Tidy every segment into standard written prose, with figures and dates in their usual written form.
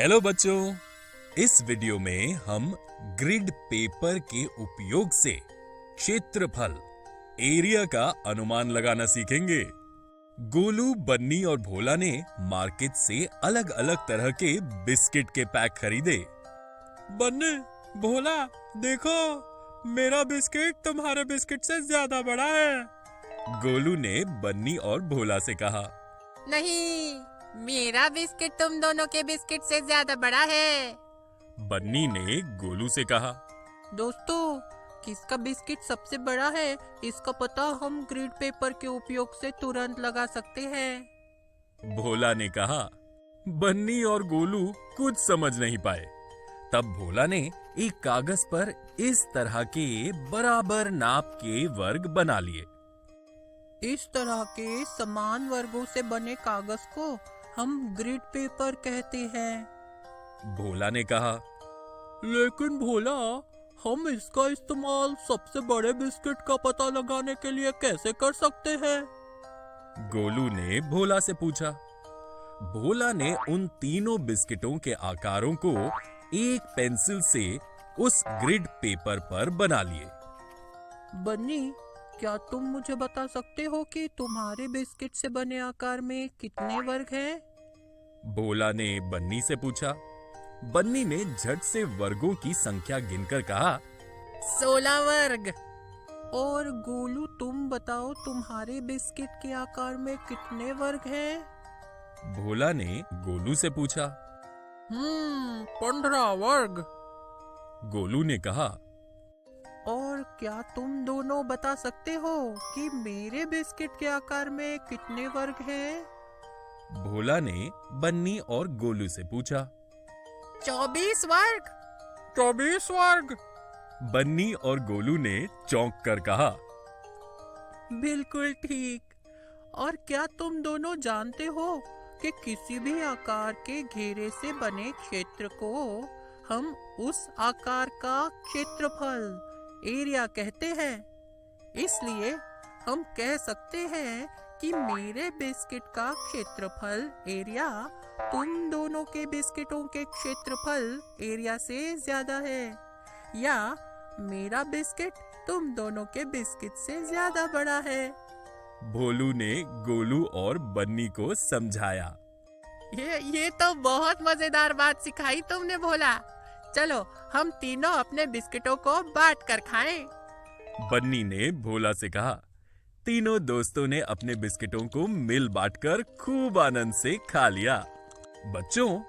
Hello बच्चों, इस video में हम ग्रिड पेपर के उपयोग से क्षेत्रफल एरिया का अनुमान लगाना सीखेंगे। गोलू, बन्नी और भोला ने मार्केट से अलग अलग तरह के बिस्किट के पैक खरीदे। बन्नी, भोला, देखो, मेरा बिस्किट तुम्हारे बिस्किट से ज्यादा बड़ा है। गोलू ने बन्नी और भोला से कहा। नहीं, मेरा बिस्किट तुम दोनों के बिस्किट से ज्यादा बड़ा है। बन्नी ने गोलू से कहा। दोस्तों, किसका बिस्किट सबसे बड़ा है, इसका पता हम ग्रिड पेपर के उपयोग से तुरंत लगा सकते हैं। भोला ने कहा। बन्नी और गोलू कुछ समझ नहीं पाए। तब भोला ने एक कागज पर इस तरह के बराबर नाप के वर्ग बना लिए। इस तरह के समान वर्गों से बने कागज को हम ग्रिड पेपर कहते हैं। भोला ने कहा। लेकिन भोला, हम इसका इस्तेमाल सबसे बड़े बिस्किट का पता लगाने के लिए कैसे कर सकते हैं? गोलू ने भोला से पूछा। भोला ने उन तीनों बिस्किटों के आकारों को एक पेंसिल से उस ग्रिड पेपर पर बना लिए। बन्नी, क्या तुम मुझे बता सकते हो कि तुम्हारे बिस्किट से बने आकार में कितने वर्ग हैं? भोला ने बन्नी से पूछा। बन्नी ने झट से वर्गों की संख्या गिनकर कहा, 16 वर्ग। और गोलू, तुम बताओ, तुम्हारे बिस्किट के आकार में कितने वर्ग हैं? भोला ने गोलू से पूछा। 15 वर्ग। गोलू ने कहा। और क्या तुम दोनों बता सकते हो कि मेरे बिस्किट के आकार में कितने वर्ग हैं? भोला ने बन्नी और गोलू से पूछा। 24 वर्ग। 24 वर्ग। बन्नी और गोलू ने चौंक कर कहा। बिल्कुल ठीक। और क्या तुम दोनों जानते हो कि किसी भी आकार के घेरे से बने क्षेत्र को हम उस आकार का क्षेत्रफल एरिया कहते हैं। इसलिए हम कह सकते हैं कि मेरे बिस्किट का क्षेत्रफल एरिया तुम दोनों के बिस्किटों के क्षेत्रफल एरिया से ज्यादा है, या मेरा बिस्किट तुम दोनों के बिस्किट से ज्यादा बड़ा है। भोलू ने गोलू और बन्नी को समझाया। ये तो बहुत मजेदार बात सिखाई तुमने भोला। चलो, हम तीनों अपने बिस्किटों को बांट कर खाएं। बन्नी ने भोला से कहा। तीनों दोस्तों ने अपने बिस्किटों को मिल बांटकर खूब आनंद से खा लिया। बच्चों,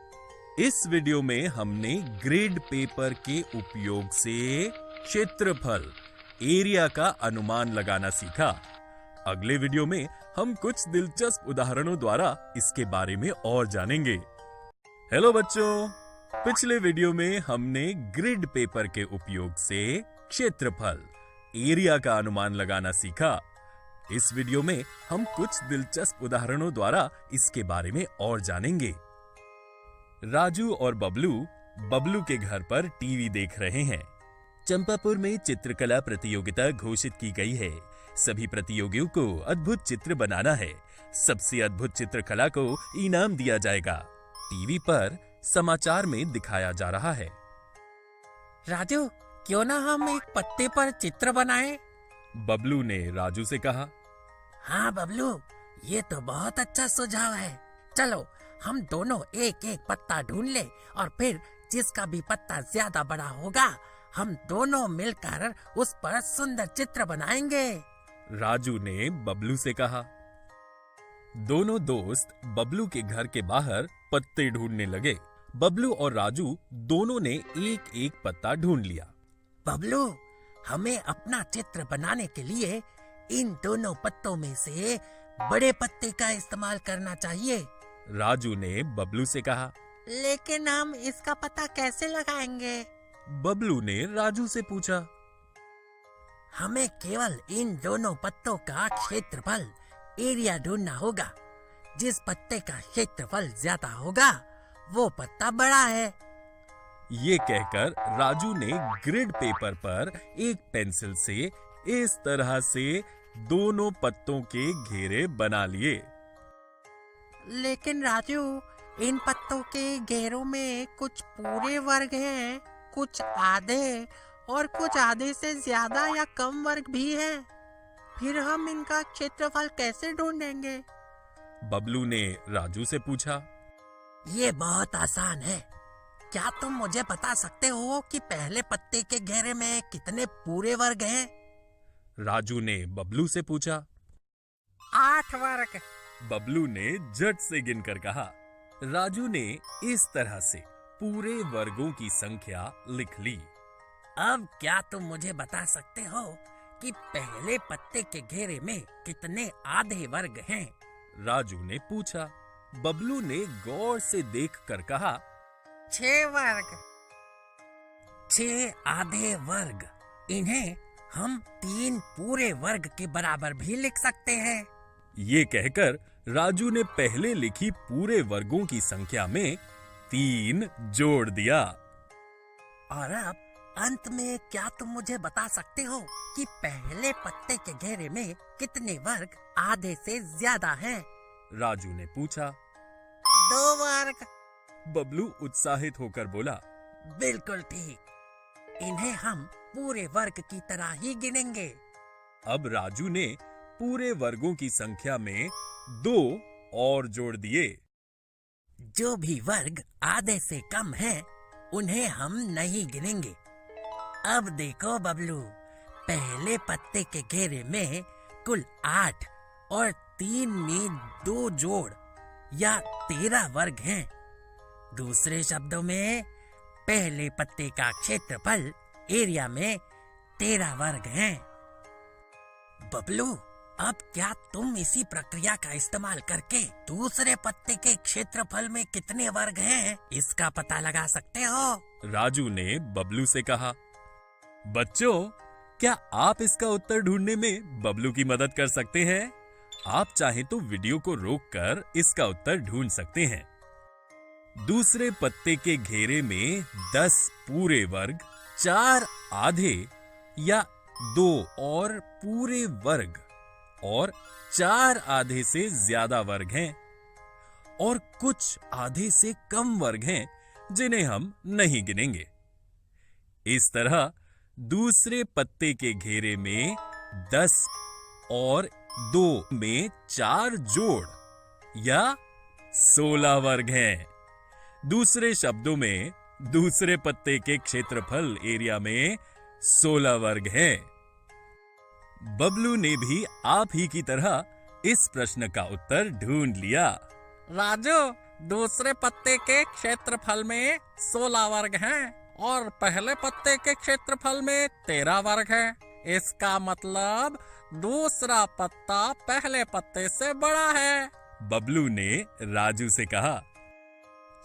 इस वीडियो में हमने ग्रिड पेपर के उपयोग से क्षेत्रफल एरिया का अनुमान लगाना सीखा। अगले वीडियो में हम कुछ दिलचस्प उदाहरणों द्वारा इसके बारे में और जानेंगे। हेलो बच्चों, पिछले वीडियो में हमने ग्रिड पेपर के उपयोग से क्षेत्रफल एरिया का अनुमान लगाना सीखा। इस वीडियो में हम कुछ दिलचस्प उदाहरणों द्वारा इसके बारे में और जानेंगे। राजू और बबलू के घर पर टीवी देख रहे हैं। चंपापुर में चित्रकला प्रतियोगिता घोषित की गई है। सभी प्रतियोगियों को अद्भुत चित्र बनाना है। सबसे अद्भुत चित्रकला को इनाम दिया जाएगा। टीवी पर समाचार में दिखाया जा रहा है। राजू, क्यों ना हम एक पत्ते पर चित्र बनाएं? बबलू ने राजू से कहा। हाँ बबलू, ये तो बहुत अच्छा सुझाव है। चलो, हम दोनों एक एक पत्ता ढूंढ ले और फिर जिसका भी पत्ता ज्यादा बड़ा होगा, हम दोनों मिलकर उस पर सुंदर चित्र बनाएंगे। राजू ने बबलू से कहा। दोनों दोस्त बबलू के घर के बाहर पत्ते ढूंढने लगे। बबलू और राजू दोनों ने एक एक पत्ता ढूंढ लिया। बबलू, हमें अपना चित्र बनाने के लिए इन दोनों पत्तों में से बड़े पत्ते का इस्तेमाल करना चाहिए। राजू ने बबलू से कहा। लेकिन हम इसका पता कैसे लगाएंगे? बबलू ने राजू से पूछा। हमें केवल इन दोनों पत्तों का क्षेत्रफल एरिया ढूंढना होगा। जिस पत्ते का क्षेत्रफल ज्यादा होगा, वो पत्ता बड़ा है। ये कहकर राजू ने ग्रिड पेपर पर एक पेंसिल से इस तरह से दोनों पत्तों के घेरे बना लिए। लेकिन राजू, इन पत्तों के घेरों में कुछ पूरे वर्ग हैं, कुछ आधे और कुछ आधे से ज्यादा या कम वर्ग भी हैं। फिर हम इनका क्षेत्रफल कैसे ढूंढेंगे? बबलू ने राजू से पूछा। ये बहुत आसान है। क्या तुम मुझे बता सकते हो कि पहले पत्ते के घेरे में कितने पूरे वर्ग हैं? राजू ने बबलू से पूछा। 8 वर्ग। बबलू ने झट से गिनकर कहा। राजू ने इस तरह से पूरे वर्गों की संख्या लिख ली। अब क्या तुम मुझे बता सकते हो कि पहले पत्ते के घेरे में कितने आधे वर्ग हैं? राजू ने पूछा। बबलू ने गौर से देखकर कहा। 6 वर्ग। 6 आधे वर्ग। इन्हें हम 3 पूरे वर्ग के बराबर भी लिख सकते हैं। ये कहकर राजू ने पहले लिखी पूरे वर्गों की संख्या में 3 जोड़ दिया। और अब अंत में क्या तुम मुझे बता सकते हो कि पहले पत्ते के घेरे में कितने वर्ग आधे से ज्यादा हैं? राजू ने पूछा। 2 वर्ग। बबलू उत्साहित होकर बोला। बिल्कुल ठीक। इन्हें हम पूरे वर्ग की तरह ही गिनेंगे। अब राजू ने पूरे वर्गों की संख्या में 2 और जोड़ दिए। जो भी वर्ग आधे से कम है, उन्हें हम नहीं गिनेंगे। अब देखो बबलू, पहले पत्ते के घेरे में कुल 8 और 3 में 2 जोड़ या 13 वर्ग हैं। दूसरे शब्दों में पहले पत्ते का क्षेत्रफल एरिया में 13 वर्ग हैं। बबलू, अब क्या तुम इसी प्रक्रिया का इस्तेमाल करके दूसरे पत्ते के क्षेत्रफल में कितने वर्ग हैं, इसका पता लगा सकते हो? राजू ने बबलू से कहा। बच्चों, क्या आप इसका उत्तर ढूंढने में बबलू की मदद कर सकते हैं? आप चाहें तो वीडियो को रोककर इसका उत्तर ढूंढ सकते हैं। दूसरे पत्ते के घेरे में 10 पूरे वर्ग, 4 आधे या 2 और पूरे वर्ग और 4 आधे से ज्यादा वर्ग हैं और कुछ आधे से कम वर्ग हैं जिन्हें हम नहीं गिनेंगे। इस तरह दूसरे पत्ते के घेरे में 10 और 2 में 4 जोड़ या 16 वर्ग हैं। दूसरे शब्दों में दूसरे पत्ते के क्षेत्रफल एरिया में 16 वर्ग हैं। बबलू ने भी आप ही की तरह इस प्रश्न का उत्तर ढूंढ लिया। राजू, दूसरे पत्ते के क्षेत्रफल में 16 वर्ग हैं और पहले पत्ते के क्षेत्रफल में 13 वर्ग है। इसका मतलब दूसरा पत्ता पहले पत्ते से बड़ा है। बबलू ने राजू से कहा।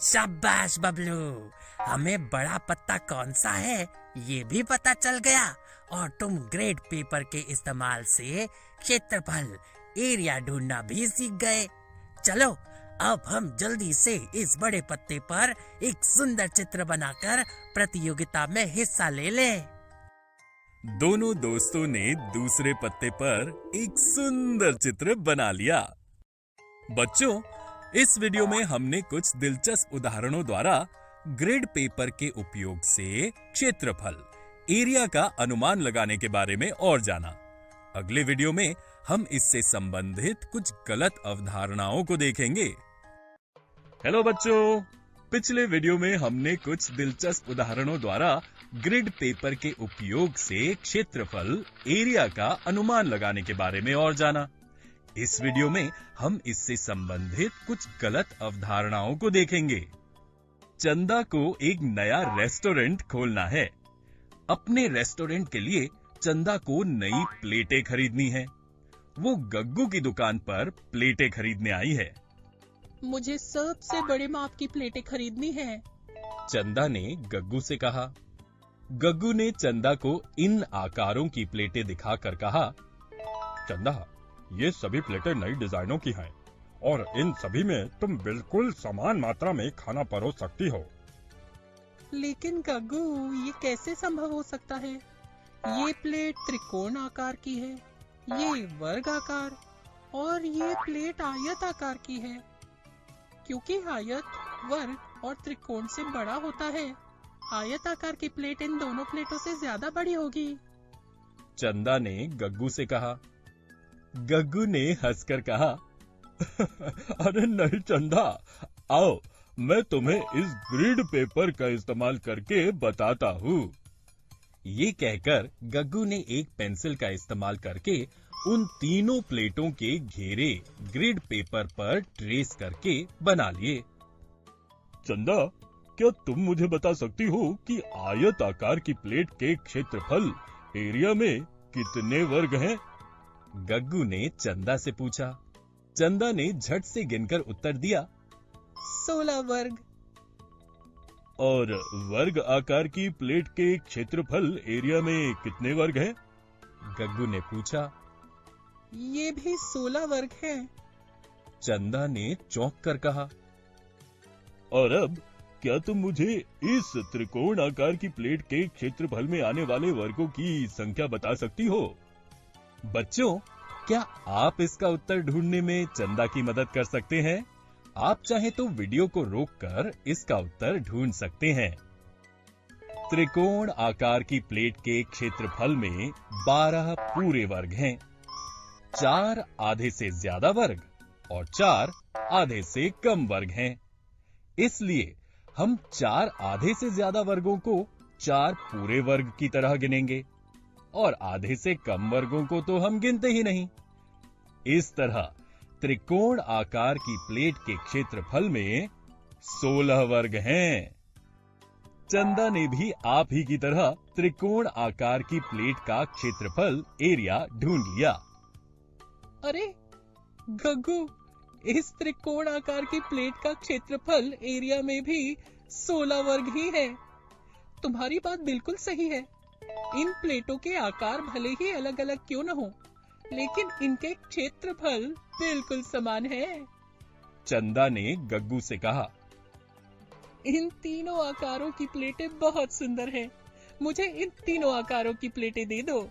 शाबाश बबलू, हमें बड़ा पत्ता कौन सा है ये भी पता चल गया और तुम ग्रेड पेपर के इस्तेमाल से क्षेत्रफल एरिया ढूंढना भी सीख गए। चलो अब हम जल्दी से इस बड़े पत्ते पर एक सुंदर चित्र बनाकर प्रतियोगिता में हिस्सा ले लें। दोनों दोस्तों ने दूसरे पत्ते पर एक सुंदर चित्र बना लिया। बच्चों, इस वीडियो में हमने कुछ दिलचस्प उदाहरणों द्वारा ग्रिड पेपर के उपयोग से क्षेत्रफल एरिया का अनुमान लगाने के बारे में और जाना। अगले वीडियो में हम इससे संबंधित कुछ गलत अवधारणाओं को देखेंगे। हेलो बच्चों, पिछले वीडियो में हमने कुछ दिलचस्प उदाहरणों द्वारा ग्रिड पेपर के उपयोग से क्षेत्रफल एरिया का अनुमान लगाने के बारे में और जाना। इस वीडियो में हम इससे संबंधित कुछ गलत अवधारणाओं को देखेंगे। चंदा को एक नया रेस्टोरेंट खोलना है। अपने रेस्टोरेंट के लिए चंदा को नई प्लेटें खरीदनी है। वो गग्गू की दुकान पर प्लेटें खरीदने आई है। मुझे सबसे बड़े माप की प्लेटें खरीदनी है। चंदा ने गग्गू से कहा। गग्गू ने चंदा को इन आकारों की प्लेटें दिखाकर कहा, चंदा, ये सभी प्लेटें नई डिजाइनों की हैं और इन सभी में तुम बिल्कुल समान मात्रा में खाना परोस सकती हो। लेकिन गग्गू, ये कैसे संभव हो सकता है? ये प्लेट त्रिकोण आकार की है, ये वर्ग आकार और ये प्लेट आयत आकार की है। क्योंकि आयत वर्ग और त्रिकोण से बड़ा होता है। आयताकार की प्लेट इन दोनों प्लेटों से ज्यादा बड़ी होगी। चंदा ने गग्गू से कहा। गग्गू ने हंसकर कहा, अरे नहीं चंदा, आओ मैं तुम्हें इस ग्रिड पेपर का इस्तेमाल करके बताता हूँ। ये कहकर गग्गू ने एक पेंसिल का इस्तेमाल करके उन तीनों प्लेटों के घेरे ग्रिड पेपर पर ट्रेस करके बना लिए। चंदा, क्या तुम मुझे बता सकती हो कि आयत आकार की प्लेट के क्षेत्रफल एरिया में कितने वर्ग हैं? गग्गू ने चंदा से पूछा। चंदा ने झट से गिनकर उत्तर दिया, 16 वर्ग। और वर्ग आकार की प्लेट के क्षेत्रफल एरिया में कितने वर्ग हैं? गग्गू ने पूछा। ये भी 16 वर्ग हैं। चंदा ने चौंक कर कहा। और अब क्या तुम मुझे इस त्रिकोण आकार की प्लेट के क्षेत्रफल में आने वाले वर्गों की संख्या बता सकती हो? बच्चों, क्या आप इसका उत्तर ढूंढने में चंदा की मदद कर सकते हैं? आप चाहे तो वीडियो को रोककर इसका उत्तर ढूंढ सकते हैं। त्रिकोण आकार की प्लेट के क्षेत्रफल में 12 पूरे वर्ग हैं, 4 आधे से ज्यादा वर्ग और 4 आधे से कम वर्ग हैं। इसलिए हम 4 आधे से ज्यादा वर्गों को 4 पूरे वर्ग की तरह गिनेंगे और आधे से कम वर्गों को तो हम गिनते ही नहीं। इस तरह त्रिकोण आकार की प्लेट के क्षेत्रफल में 16 वर्ग हैं। चंदा ने भी आप ही की तरह त्रिकोण आकार की प्लेट का क्षेत्रफल एरिया ढूंढ लिया। अरे गग्गू, इस त्रिकोण आकार की प्लेट का क्षेत्रफल एरिया में भी 16 वर्ग ही है। तुम्हारी बात बिल्कुल सही है। इन प्लेटों के आकार भले ही अलग अलग क्यों न हो, लेकिन इनके क्षेत्रफल बिल्कुल समान है। चंदा ने गग्गू से कहा। इन तीनों आकारों की प्लेटें बहुत सुंदर हैं। मुझे इन तीनों आकारों की प्लेटें दे दो।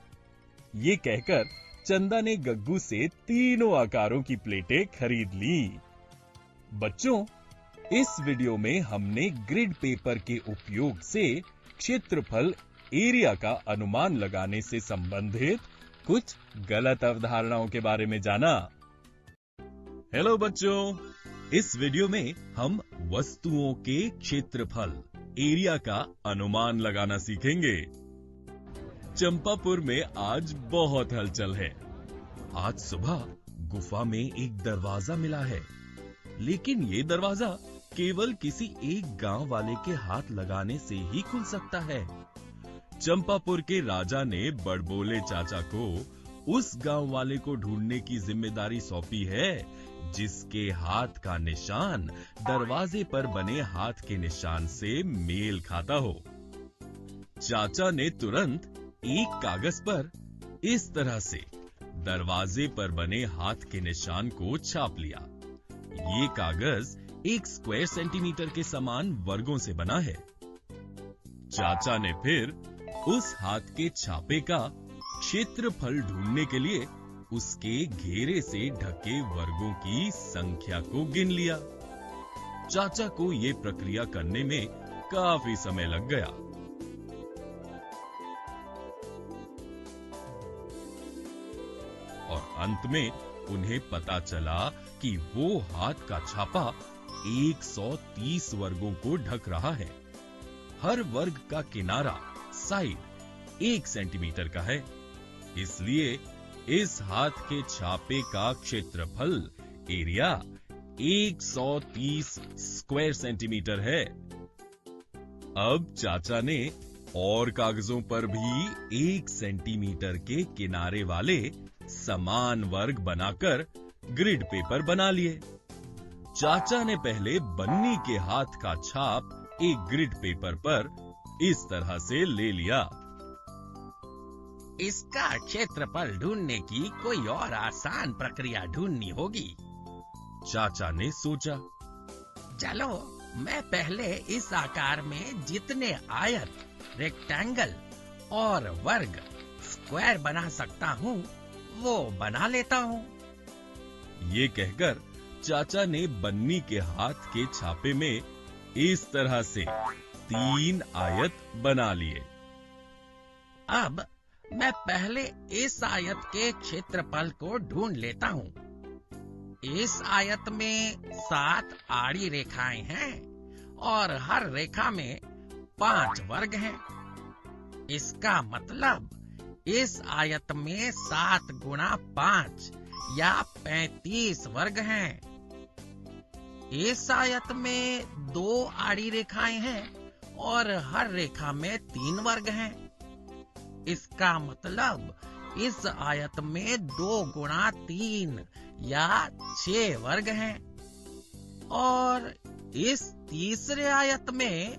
ये कहकर चंदा ने गग्गू से तीनों आकारों की प्लेटें खरीद ली। बच्चों, इस वीडियो में हमने ग्रिड पेपर के उपयोग से क्षेत्रफल एरिया का अनुमान लगाने से संबंधित कुछ गलत अवधारणाओं के बारे में जाना। हेलो बच्चों, इस वीडियो में हम वस्तुओं के क्षेत्रफल एरिया का अनुमान लगाना सीखेंगे। चंपापुर में आज बहुत हलचल है। आज सुबह गुफा में एक दरवाजा मिला है, लेकिन ये दरवाजा केवल किसी एक गांव वाले के हाथ लगाने से ही खुल सकता है। चंपापुर के राजा ने बड़बोले चाचा को उस गांव वाले को ढूंढने की जिम्मेदारी सौंपी है जिसके हाथ का निशान दरवाजे पर बने हाथ के निशान से मेल खाता हो। चाचा ने तुरंत एक कागज पर इस तरह से दरवाजे पर बने हाथ के निशान को छाप लिया। ये कागज 1 स्क्वायर सेंटीमीटर के समान वर्गों से बना है। चाचा ने फिर उस हाथ के छापे का क्षेत्रफल ढूंढने के लिए उसके घेरे से ढके वर्गों की संख्या को गिन लिया। चाचा को ये प्रक्रिया करने में काफी समय लग गया। और अंत में उन्हें पता चला कि वो हाथ का छापा 130 वर्गों को ढक रहा है। हर वर्ग का किनारा साइड 1 सेंटीमीटर का है। इसलिए इस हाथ के छापे का क्षेत्रफल एरिया 130 स्क्वायर सेंटीमीटर है। अब चाचा ने और कागजों पर भी 1 सेंटीमीटर के किनारे वाले समान वर्ग बनाकर ग्रिड पेपर बना लिए। चाचा ने पहले बन्नी के हाथ का छाप एक ग्रिड पेपर पर इस तरह से ले लिया। इसका क्षेत्रफल ढूंढने की कोई और आसान प्रक्रिया ढूंढनी होगी। चाचा ने सोचा। चलो, मैं पहले इस आकार में जितने आयत, रेक्टेंगल और वर्ग स्क्वायर बना सकता हूँ वो बना लेता हूँ। ये कहकर चाचा ने बन्नी के हाथ के छापे में इस तरह से 3 आयत बना लिए। अब मैं पहले इस आयत के क्षेत्रफल को ढूंढ लेता हूँ। इस आयत में 7 आड़ी रेखाएं हैं और हर रेखा में 5 वर्ग हैं। इसका मतलब इस आयत में 7 गुणा 5 या 35 वर्ग हैं। इस आयत में 2 आड़ी रेखाएं हैं और हर रेखा में 3 वर्ग हैं। इसका मतलब इस आयत में 2 गुणा 3 या 6 वर्ग हैं और इस तीसरे आयत में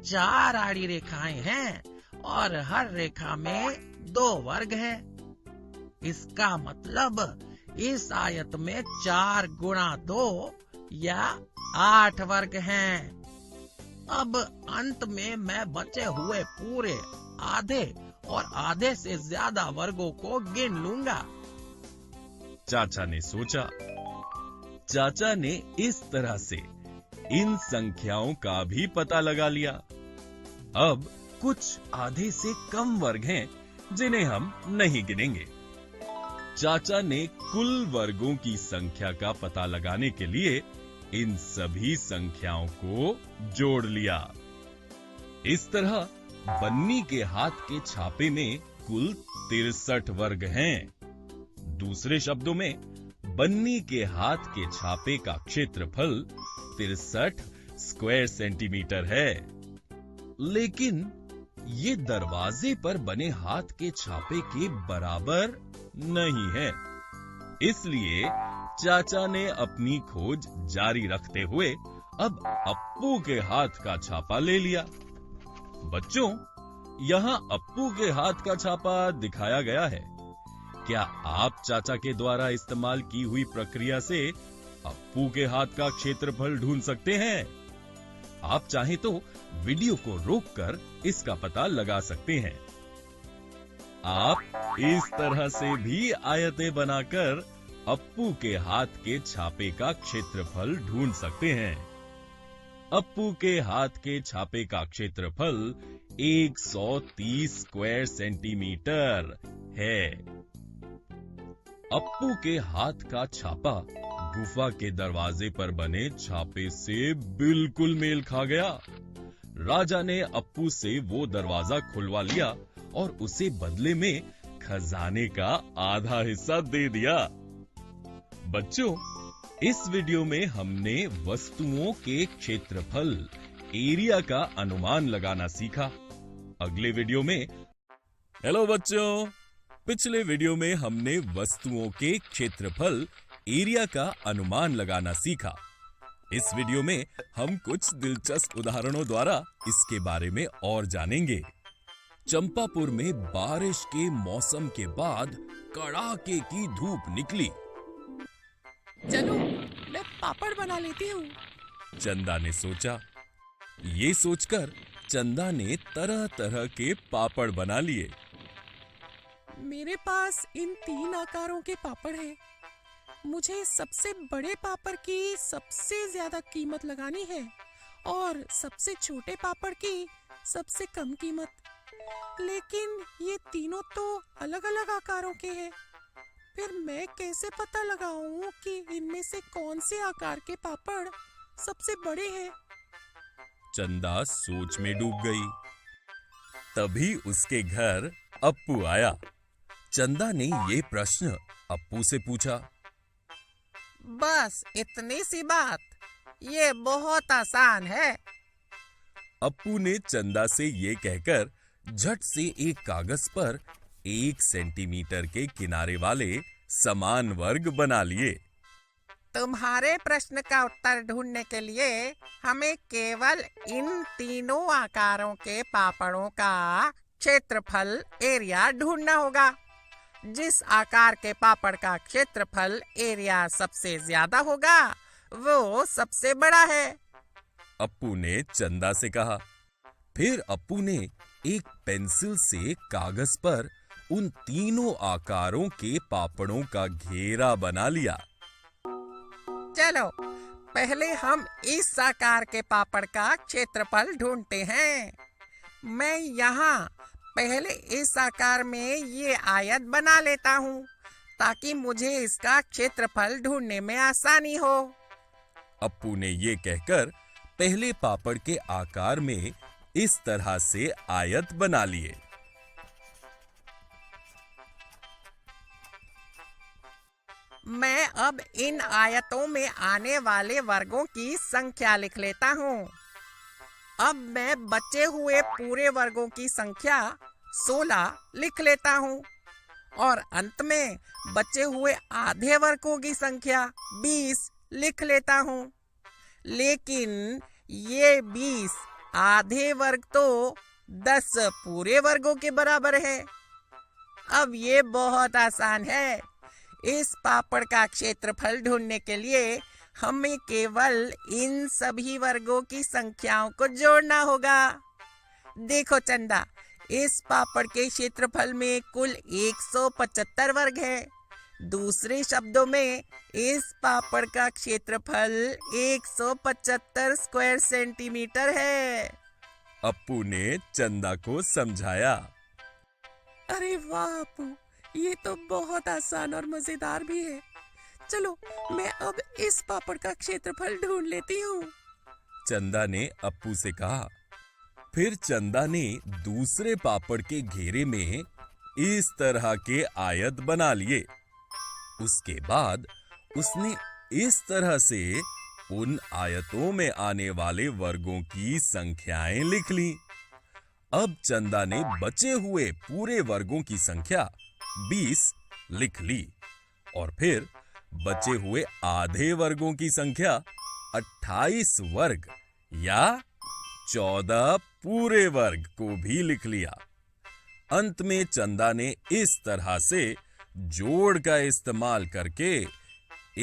4 आड़ी रेखाएं हैं और हर रेखा में 2 वर्ग हैं। इसका मतलब इस आयत में 4 गुणा 2 या 8 वर्ग हैं। अब अंत में मैं बचे हुए पूरे आधे और आधे से ज्यादा वर्गों को गिन लूंगा। चाचा ने सोचा। चाचा ने इस तरह से इन संख्याओं का भी पता लगा लिया। अब कुछ आधे से कम वर्ग हैं जिन्हें हम नहीं गिनेंगे। चाचा ने कुल वर्गों की संख्या का पता लगाने के लिए इन सभी संख्याओं को जोड़ लिया। इस तरह बन्नी के हाथ के छापे में कुल 63 वर्ग हैं। दूसरे शब्दों में बन्नी के हाथ के छापे का क्षेत्रफल 63 स्क्वायर सेंटीमीटर है। लेकिन ये दरवाजे पर बने हाथ के छापे के बराबर नहीं है। इसलिए चाचा ने अपनी खोज जारी रखते हुए अब अप्पू के हाथ का छापा ले लिया। बच्चों, यहाँ अप्पू के हाथ का छापा दिखाया गया है। क्या आप चाचा के द्वारा इस्तेमाल की हुई प्रक्रिया से अप्पू के हाथ का क्षेत्रफल ढूंढ सकते हैं? आप चाहें तो वीडियो को रोककर इसका पता लगा सकते हैं। आप इस तरह से भी आयतें बनाकर अप्पू के हाथ के छापे का क्षेत्रफल ढूंढ सकते हैं। अप्पू के हाथ के छापे का क्षेत्रफल 130 स्क्वायर सेंटीमीटर है। अप्पू के हाथ का छापा गुफा के दरवाजे पर बने छापे से बिल्कुल मेल खा गया। राजा ने अप्पू से वो दरवाजा खुलवा लिया और उसे बदले में खजाने का आधा हिस्सा दे दिया। बच्चों, इस वीडियो में हमने वस्तुओं के क्षेत्रफल एरिया का अनुमान लगाना सीखा। अगले वीडियो में हेलो बच्चों, पिछले वीडियो में हमने वस्तुओं के क्षेत्रफल एरिया का अनुमान लगाना सीखा। इस वीडियो में हम कुछ दिलचस्प उदाहरणों द्वारा इसके बारे में और जानेंगे। चंपापुर में बारिश के मौसम के बाद कड़ाके की धूप निकली। चलो, मैं पापड़ बना लेती हूँ। चंदा ने सोचा। ये सोचकर चंदा ने तरह तरह के पापड़ बना लिए। मेरे पास इन 3 आकारों के पापड़ हैं। मुझे सबसे बड़े पापड़ की सबसे ज्यादा कीमत लगानी है और सबसे छोटे पापड़ की सबसे कम कीमत। लेकिन ये तीनों तो अलग अलग आकारों के हैं। फिर मैं कैसे पता लगाऊं कि इनमें से कौन से आकार के पापड़ सबसे बड़े हैं? चंदा सोच में डूब गई। तभी उसके घर अप्पू आया। चंदा ने ये प्रश्न अप्पू से पूछा। बस इतनी सी बात, ये बहुत आसान है। अप्पू ने चंदा से ये कहकर झट से एक कागज पर 1 सेंटीमीटर के किनारे वाले समान वर्ग बना लिए। तुम्हारे प्रश्न का उत्तर ढूंढने के लिए हमें केवल इन तीनों आकारों के पापड़ों का क्षेत्रफल एरिया ढूंढना होगा। जिस आकार के पापड़ का क्षेत्रफल एरिया सबसे ज्यादा होगा वो सबसे बड़ा है। अप्पू ने चंदा से कहा। फिर अप्पू ने एक पेंसिल से कागज पर उन तीनों आकारों के पापड़ों का घेरा बना लिया। चलो, पहले हम इस आकार के पापड़ का क्षेत्रफल ढूंढते हैं। मैं यहाँ पहले इस आकार में ये आयत बना लेता हूँ ताकि मुझे इसका क्षेत्रफल ढूंढने में आसानी हो। अप्पू ने ये कहकर पहले पापड़ के आकार में इस तरह से आयत बना लिए। मैं अब इन आयतों में आने वाले वर्गों की संख्या लिख लेता हूँ। अब मैं बचे हुए पूरे वर्गों की संख्या 16 लिख लेता हूँ और अंत में बचे हुए आधे वर्गों की संख्या 20 लिख लेता हूँ। लेकिन ये 20 आधे वर्ग तो 10 पूरे वर्गों के बराबर है। अब ये बहुत आसान है। इस पापड़ का क्षेत्रफल ढूंढने के लिए हमें केवल इन सभी वर्गों की संख्याओं को जोड़ना होगा। देखो चंदा, इस पापड़ के क्षेत्रफल में कुल 175 वर्ग है। दूसरे शब्दों में इस पापड़ का क्षेत्रफल 175 स्क्वायर सेंटीमीटर है। अप्पू ने चंदा को समझाया। अरे वाह अप्पू, ये तो बहुत आसान और मजेदार भी है। चलो मैं अब इस पापड़ का क्षेत्रफल ढूंढ लेती हूँ। चंदा ने अप्पू से कहा। फिर चंदा ने दूसरे पापड़ के घेरे में इस तरह के आयत बना लिए। उसके बाद उसने इस तरह से उन आयतों में आने वाले वर्गों की संख्याएं लिख ली। अब चंदा ने बचे हुए पूरे वर्गों की संख्या 20 लिख ली और फिर बचे हुए आधे वर्गों की संख्या 28 वर्ग या 14 पूरे वर्ग को भी लिख लिया। अंत में चंदा ने इस तरह से जोड़ का इस्तेमाल करके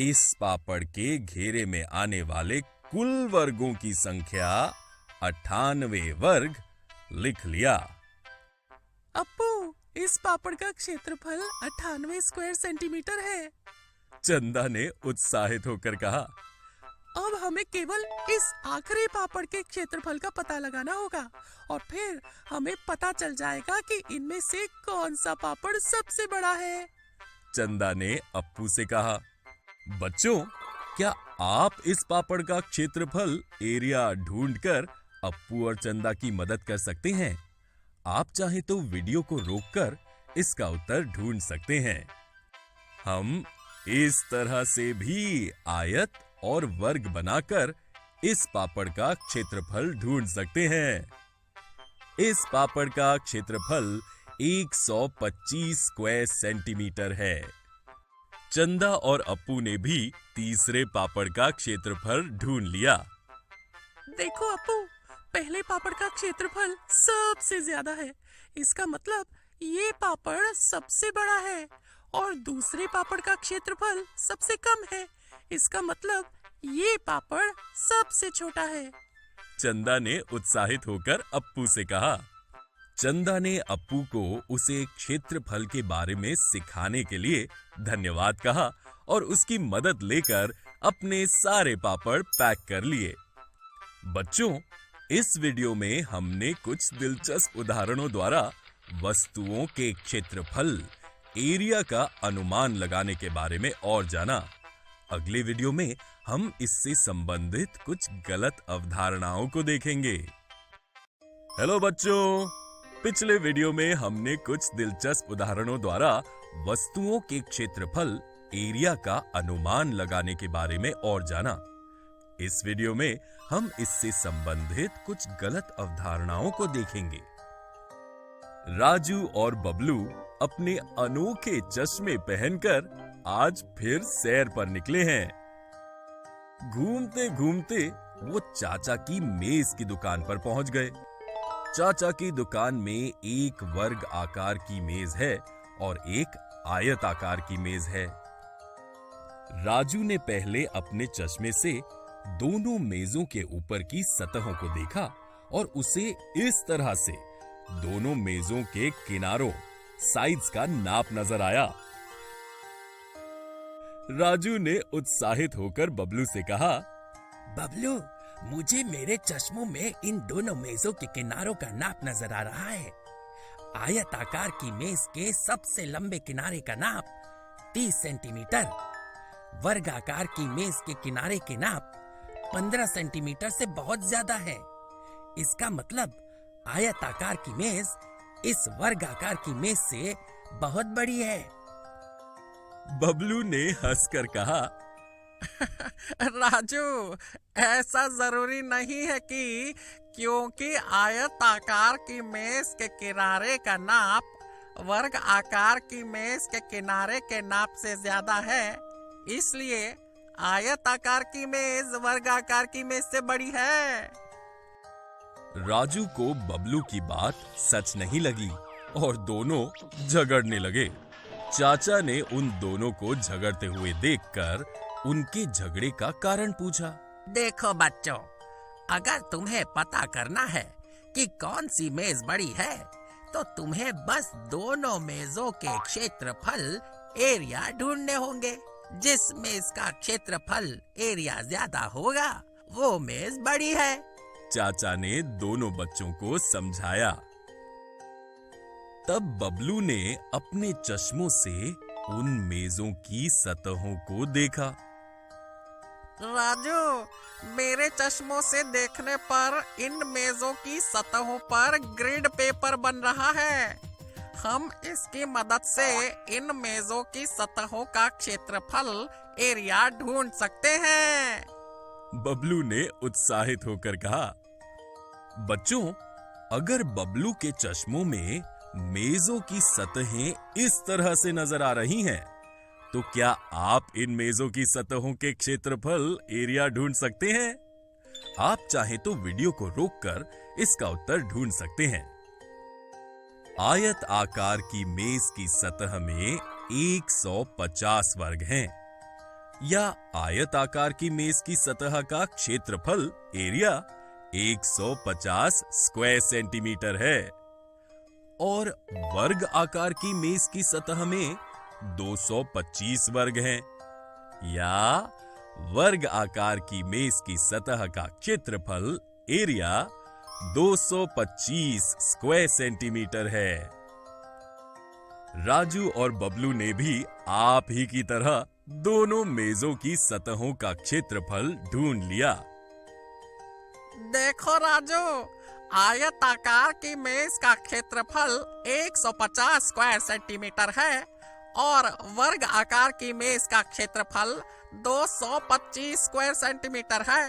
इस पापड़ के घेरे में आने वाले कुल वर्गों की संख्या 98 वर्ग लिख लिया। अप्पू, इस पापड़ का क्षेत्रफल 98 स्क्वायर सेंटीमीटर है। चंदा ने उत्साहित होकर कहा। अब हमें केवल इस आखिरी पापड़ के क्षेत्रफल का पता लगाना होगा और फिर हमें पता चल जाएगा कि इनमें से कौन सा पापड़ सबसे बड़ा है। चंदा ने अप्पू से कहा। बच्चों, क्या आप इस पापड़ का क्षेत्रफल एरिया ढूंढकर अप्पू और चंदा की मदद कर सकते हैं? आप चाहे तो वीडियो को रोककर इसका उत्तर ढूंढ सकते हैं। हम इस तरह से भी आयत और वर्ग बनाकर इस पापड़ का क्षेत्रफल ढूंढ सकते हैं। इस पापड़ का क्षेत्रफल 125 स्क्वायर सेंटीमीटर है। चंदा और अप्पू ने भी तीसरे पापड़ का क्षेत्रफल ढूंढ लिया। देखो अप्पू, पहले पापड़ का क्षेत्रफल सबसे ज्यादा है। इसका मतलब ये पापड़ सबसे बड़ा है और दूसरे पापड़ का क्षेत्रफल सबसे कम है। इसका मतलब ये पापड़ सबसे छोटा है। चंदा ने उत्साहित होकर अप्पू से कहा। चंदा ने अप्पू को उसे क्षेत्रफल के बारे में सिखाने के लिए धन्यवाद कहा और उसकी मदद लेकर अपने सारे पापड़ पैक कर लिए। बच्चों, इस वीडियो में हमने कुछ दिलचस्प उदाहरणों द्वारा वस्तुओं के क्षेत्रफल एरिया का अनुमान लगाने के बारे में और जाना। अगले वीडियो में हम इससे संबंधित कुछ गलत अवधारणाओं को देखेंगे। हेलो बच्चों, पिछले वीडियो में हमने कुछ दिलचस्प उदाहरणों द्वारा वस्तुओं के क्षेत्रफल एरिया का अनुमान लगाने के बारे में और जाना। इस वीडियो में हम इससे संबंधित कुछ गलत अवधारणाओं को देखेंगे। राजू और बबलू अपने अनोखे चश्मे पहनकर आज फिर सैर पर निकले हैं। घूमते घूमते वो चाचा की मेज की दुकान पर पहुंच गए। चाचा की दुकान में एक वर्ग आकार की मेज है और एक आयत आकार की मेज है। राजू ने पहले अपने चश्मे से दोनों मेजों के ऊपर की सतहों को देखा और उसे इस तरह से दोनों मेजों के किनारों साइड्स का नाप नजर आया। राजू ने उत्साहित होकर बबलू से कहा, बबलू, मुझे मेरे चश्मों में इन दोनों मेजों के किनारों का नाप नजर आ रहा है। आयताकार की मेज के सबसे लंबे किनारे का नाप 30 सेंटीमीटर, वर्गाकार की मेज के किनारे के नाप 15 सेंटीमीटर से बहुत ज्यादा है। इसका मतलब आयताकार की मेज इस वर्गाकार की मेज से बहुत बड़ी है। बबलू ने हंसकर कहा, राजू, ऐसा जरूरी नहीं है कि क्योंकि आयताकार की मेज के किनारे का नाप वर्ग आकार की मेज के किनारे के नाप से ज्यादा है, इसलिए आयताकार की मेज वर्गाकार की मेज से बड़ी है। राजू को बबलू की बात सच नहीं लगी और दोनों झगड़ने लगे। चाचा ने उन दोनों को झगड़ते हुए देखकर उनके झगड़े का कारण पूछा। देखो बच्चों, अगर तुम्हें पता करना है कि कौन सी मेज बड़ी है, तो तुम्हें बस दोनों मेजों के क्षेत्रफल एरिया ढूंढने होंगे। जिस मेज का क्षेत्रफल एरिया ज्यादा होगा, वो मेज बड़ी है। चाचा ने दोनों बच्चों को समझाया। तब बबलू ने अपने चश्मों से उन मेजों की सतहों को देखा। राजू, मेरे चश्मों से देखने पर इन मेजों की सतहों पर ग्रिड पेपर बन रहा है। हम इसकी मदद से इन मेजों की सतहों का क्षेत्रफल एरिया ढूंढ सकते हैं। बबलू ने उत्साहित होकर कहा। बच्चों, अगर बबलू के चश्मों में मेजों की सतहें इस तरह से नजर आ रही हैं, तो क्या आप इन मेजों की सतहों के क्षेत्रफल एरिया ढूंढ सकते हैं? आप चाहे तो वीडियो को रोककर इसका उत्तर ढूंढ सकते हैं। आयत आकार की मेज की सतह में 150 वर्ग हैं, या आयत आकार की मेज की सतह का क्षेत्रफल एरिया 150 स्क्वायर सेंटीमीटर है, और वर्ग आकार की मेज की सतह में 225 वर्ग हैं, या वर्ग आकार की मेज की सतह का क्षेत्रफल एरिया 225 स्क्वायर सेंटीमीटर है। राजू और बबलू ने भी आप ही की तरह दोनों मेजों की सतहों का क्षेत्रफल ढूंढ लिया। देखो राजू, आयताकार की मेज का क्षेत्रफल 150 स्क्वायर सेंटीमीटर है और वर्ग आकार की मेज का क्षेत्रफल 225 स्क्वायर सेंटीमीटर है।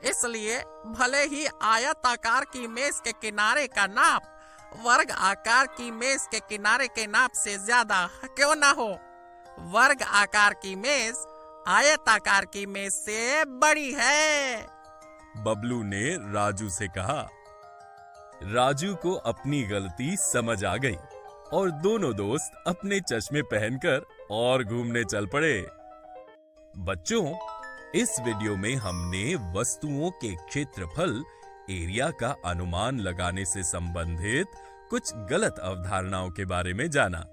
इसलिए भले ही आयताकार की मेज के किनारे का नाप वर्ग आकार की मेज के किनारे के नाप से ज्यादा क्यों ना हो, वर्ग आकार की मेज आयताकार की मेज से बड़ी है। बबलू ने राजू से कहा। राजू को अपनी गलती समझ आ गई और दोनों दोस्त अपने चश्मे पहनकर और घूमने चल पड़े। बच्चों, इस वीडियो में हमने वस्तुओं के क्षेत्रफल एरिया का अनुमान लगाने से संबंधित कुछ गलत अवधारणाओं के बारे में जाना।